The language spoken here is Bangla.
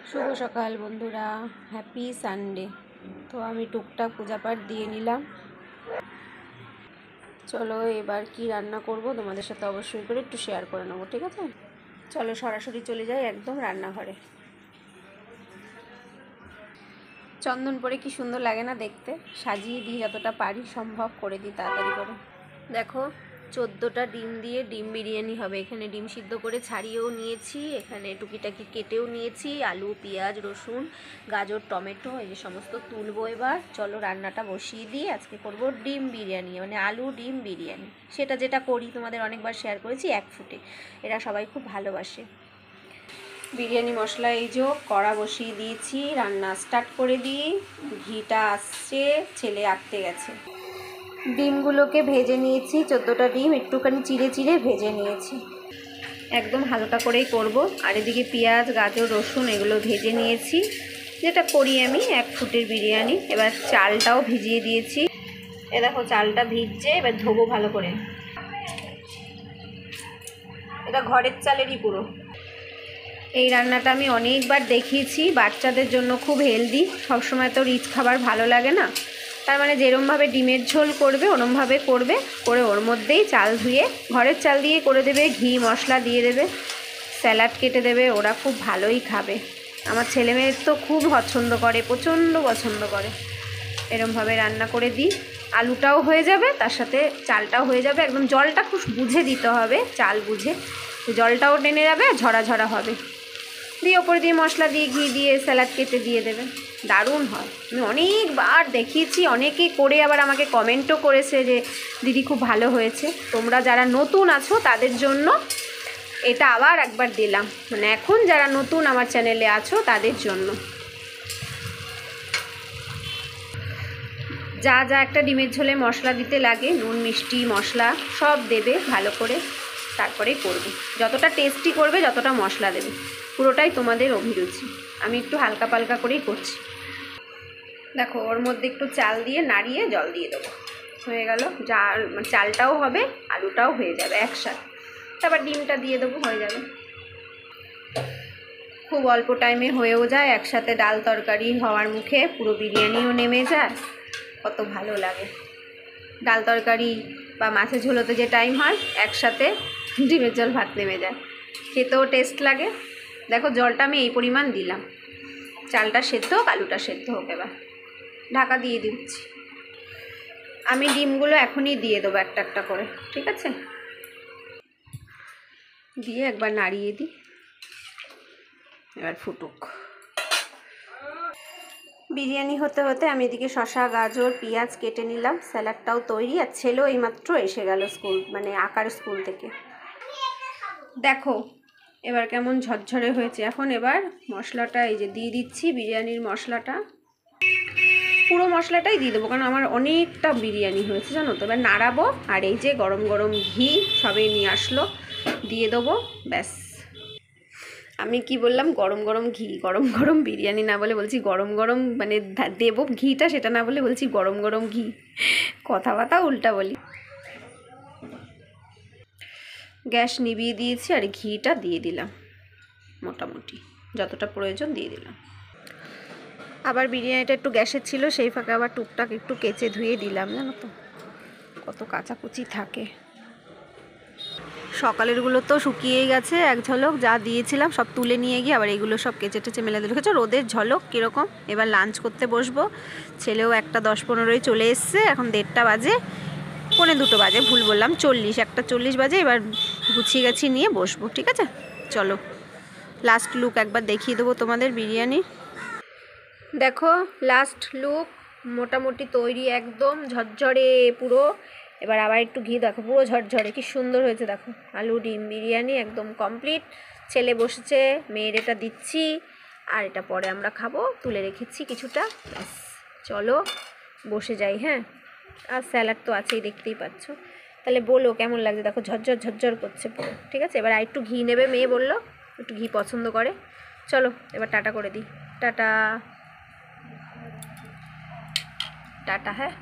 শুভ সকাল বন্ধুরা, হ্যাপি সানডে। তো আমি টুকটাক পূজাপাঠ দিয়ে নিলাম। চলো এবার কি রান্না করব তোমাদের সাথে অবশ্যই করে একটু শেয়ার করে নেবো, ঠিক আছে? চলো সরাসরি চলে যাই একদম রান্নাঘরে। চন্দন পরে কি সুন্দর লাগে না দেখতে, সাজিয়ে দিই যতটা পারি সম্ভব করে দিই তাড়াতাড়ি করে। দেখো 14টা ডিম দিয়ে ডিম বিরিয়ানি হবে। এখানে ডিম সিদ্ধ করে ছাড়িয়েও নিয়েছি, এখানে টুকিটাকি কেটেও নিয়েছি, আলু পেঁয়াজ রসুন গাজর টমেটো এই যে সমস্ত তুলবো। এবার চলো রান্নাটা বসিয়ে দিই। আজকে করব ডিম বিরিয়ানি, মানে আলু ডিম বিরিয়ানি। সেটা যেটা করি তোমাদের অনেকবার শেয়ার করেছি, এক ফুটে। এরা সবাই খুব ভালোবাসে। বিরিয়ানি মশলা এই যে কড়া বসিয়ে দিয়েছি, রান্না স্টার্ট করে দিই। ঘিটা আসছে, ছেলে আঁকতে গেছে। ডিমগুলোকে ভেজে নিয়েছি, 14টা ডিম একটুখানি চিড়ে চিড়ে ভেজে নিয়েছি, একদম হালকা করেই করব। আর এদিকে পেঁয়াজ গাজর রসুন এগুলো ভেজে নিয়েছি, যেটা করি আমি এক ফুটের বিরিয়ানি। এবার চালটাও ভিজিয়ে দিয়েছি, এ দেখো চালটা ভিজছে, এবার ধোবো ভালো করে। এটা ঘরের চালেরই পুরো। এই রান্নাটা আমি অনেকবার দেখিয়েছি, বাচ্চাদের জন্য খুব হেলদি। সবসময় তো রিচ খাবার ভালো লাগে না, তার মানে যেরমভাবে ডিমের ঝোল করবে ওরমভাবে করবে, করে ওর মধ্যেই চাল ধুয়ে ঘরের চাল দিয়ে করে দেবে, ঘি মশলা দিয়ে দেবে, স্যালাড কেটে দেবে, ওরা খুব ভালোই খাবে। আমার ছেলেমেয়ের তো খুব পছন্দ করে, প্রচণ্ড পছন্দ করে। এরমভাবে রান্না করে দিই, আলুটাও হয়ে যাবে, তার সাথে চালটাও হয়ে যাবে। একদম জলটা খুব বুঝে দিতে হবে, চাল বুঝে, জলটাও টেনে যাবে, ঝরা ঝরা হবে। দিয়ে ওপরে দিয়ে মশলা দিয়ে ঘি দিয়ে স্যালাড কেটে দিয়ে দেবে, দারুণ হয়। আমি অনেকবার দেখিয়েছি, অনেকেই করে আবার আমাকে কমেন্টও করেছে যে দিদি খুব ভালো হয়েছে। তোমরা যারা নতুন আছো তাদের জন্য এটা আবার একবার দিলাম, মানে এখন যারা নতুন আমার চ্যানেলে আছো তাদের জন্য। যা যা একটা ডিমের ঝোলে মশলা দিতে লাগে, নুন মিষ্টি মশলা সব দেবে ভালো করে, তারপরে করবে। যতটা টেস্টি করবে যতটা মশলা দেবে, পুরোটাই তোমাদের অভিরুচি। আমি একটু হালকা পালকা করেই করছি। দেখো ওর মধ্যে একটু চাল দিয়ে নাড়িয়ে জল দিয়ে দেবো, হয়ে গেল। চালটাও হবে আলুটাও হয়ে যাবে একসাথে। তারপর ডিমটা দিয়ে দেবো, হয়ে যাবে। খুব অল্প টাইমে হয়েও যায়, একসাথে ডাল তরকারি হওয়ার মুখে পুরো বিরিয়ানিও নেমে যায়, কত ভালো লাগে। ডাল তরকারি বা মাছের ঝোলোতে যে টাইম হয়, একসাথে ডিমের ঝোল ভাত নেমে যায়, খেতেও টেস্ট লাগে। দেখো জলটা আমি এই পরিমাণ দিলাম, চালটা সেদ্ধ হোক আলুটা সেদ্ধ হোক। এবার ঢাকা দিয়ে দিচ্ছি। আমি ডিমগুলো এখনই দিয়ে দেবো একটা একটা করে, ঠিক আছে? দিয়ে একবার নাড়িয়ে দিই, এবার ফুটুক। বিরিয়ানি হতে হতে আমি এদিকে শসা গাজর পেঁয়াজ কেটে নিলাম, স্যালাডটাও তৈরি। আর ছেলেও এইমাত্র এসে গেল স্কুল, মানে আঁকার স্কুল থেকে। দেখো এবার কেমন ঝরঝরে হয়েছে। এখন এবার মশলাটা এই যে দিয়ে দিচ্ছি, বিরিয়ানির মশলাটা পুরো মশলাটাই দিয়ে দেবো, কারণ আমার অনেকটা বিরিয়ানি হয়েছে জানো তো। এবার নাড়াবো, আর এই যে গরম গরম ঘি সবে নিয়ে আসলো, দিয়ে দেবো, ব্যাস। আমি কি বললাম, গরম গরম ঘি, গরম গরম বিরিয়ানি না বলে বলছি গরম গরম, মানে দেবো ঘিটা সেটা না বলে বলছি গরম গরম ঘি, কথাবার্তা উল্টা বলি। গ্যাস নিভিয়ে দিয়েছি আর ঘিটা দিয়ে দিলাম, মোটামুটি যতটা প্রয়োজন দিয়ে দিলাম। আবার বিরিয়ানিটা একটু গ্যাসের ছিল, সেই ফাঁকে আবার টুকটাক একটু কেচে ধুয়ে দিলাম, জানো তো কত কাচাকুচি থাকে। সকালেরগুলো তো শুকিয়েই গেছে এক ঝলক, যা দিয়েছিলাম সব তুলে নিয়ে গিয়ে আবার এগুলো সব কেচে টেচে মেলে দিয়ে রেখেছো। রোদের ঝলক কীরকম। এবার লাঞ্চ করতে বসবো। ছেলেও 1:10-15 চলে এসছে, এখন 1:30 বাজে, 1:45 বাজে, ভুল বললাম, 1:40 বাজে। এবার গুছিয়ে গেছি নিয়ে বসবো, ঠিক আছে? চলো লাস্ট লুক একবার দেখিয়ে দেবো তোমাদের বিরিয়ানি। দেখো লাস্ট লুক মোটামুটি তৈরি, একদম ঝরঝরে পুরো। এবার আবার একটু ঘি, দেখো পুরো ঝরঝরে, কি সুন্দর হয়েছে দেখো। আলু ডিম বিরিয়ানি একদম কমপ্লিট। ছেলে বসেছে, মেয়ের এটা দিচ্ছি, আর এটা পরে আমরা খাবো, তুলে রেখেছি কিছুটা, ব্যাস। চলো বসে যাই, হ্যাঁ। আর স্যালাড তো আছেই, দেখতেই পাচ্ছ। তাহলে বলো কেমন লাগছে, দেখো ঝরঝর ঝরঝর করছে পুরো, ঠিক আছে? এবার আর একটু ঘি নেবে, মেয়ে বললো একটু ঘি পছন্দ করে। চলো এবার টাটা করে দিই, টাটা টাটা, হ্যাঁ।